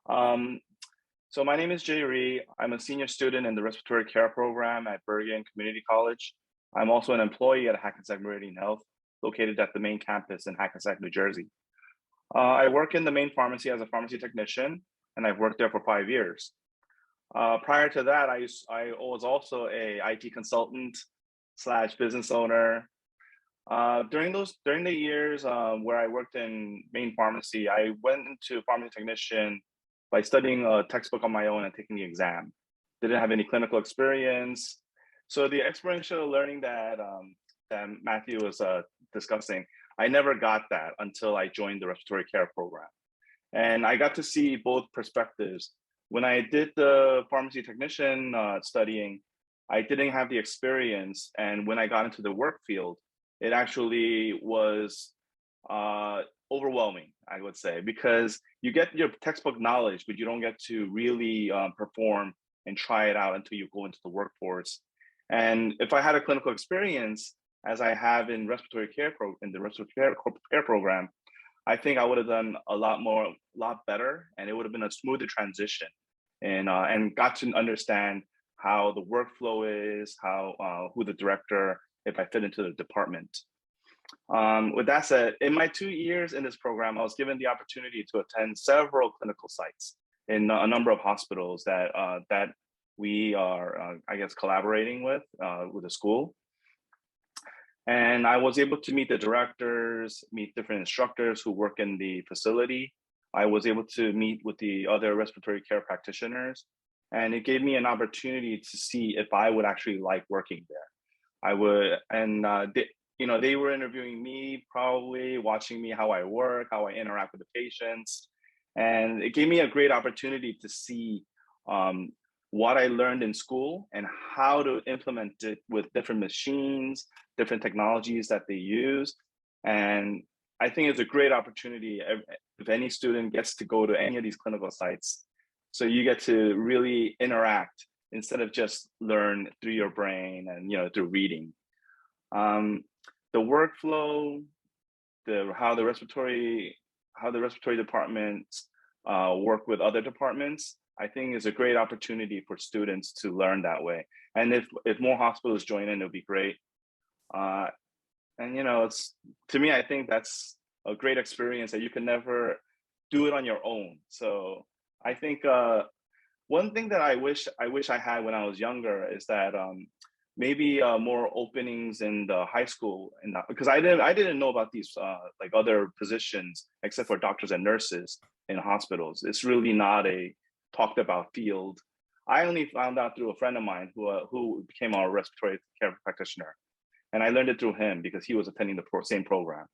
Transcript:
Um, so my name is Rhee. I'm a senior student in the respiratory care program at Bergen Community College. I'm also an employee at Hackensack Meridian Health, located at the main campus in Hackensack, New Jersey. I work in the main pharmacy as a pharmacy technician, and I've worked there for 5 years. Prior to that, I was also a IT consultant slash business owner. During the years where I worked in main pharmacy, I went into pharmacy technician by studying a textbook on my own and taking the exam. Didn't have any clinical experience. So the experiential learning that Matthew was discussing, I never got that until I joined the respiratory care program. And I got to see both perspectives. When I did the pharmacy technician studying, I didn't have the experience. And when I got into the work field, it actually was overwhelming, I would say, because you get your textbook knowledge, but you don't get to really perform and try it out until you go into the workforce. And if I had a clinical experience, as I have in in the respiratory care program, I think I would have done a lot better, and it would have been a smoother transition, and got to understand how the workflow is, how who the director, if I fit into the department. With that said, in my 2 years in this program, I was given the opportunity to attend several clinical sites in a number of hospitals that we are, I guess, collaborating with the school. And I was able to meet the directors, meet different instructors who work in the facility. I was able to meet with the other respiratory care practitioners, and it gave me an opportunity to see if I would actually like working there. I would, and they were interviewing me, probably watching me how I work, how I interact with the patients, and it gave me a great opportunity to see what I learned in school and how to implement it with different machines, different technologies that they use. And I think it's a great opportunity if any student gets to go to any of these clinical sites. So you get to really interact instead of just learn through your brain and through reading. The workflow, how the respiratory departments work with other departments, I think is a great opportunity for students to learn that way. And if more hospitals join in, it'll be great. And it's, to me, I think that's a great experience that you can never do it on your own. So I think one thing that I wish I had when I was younger is that maybe more openings in the high school, and because I didn't know about these like other positions except for doctors and nurses in hospitals. It's really not a talked about field. I only found out through a friend of mine who became our respiratory care practitioner, and I learned it through him because he was attending the same program.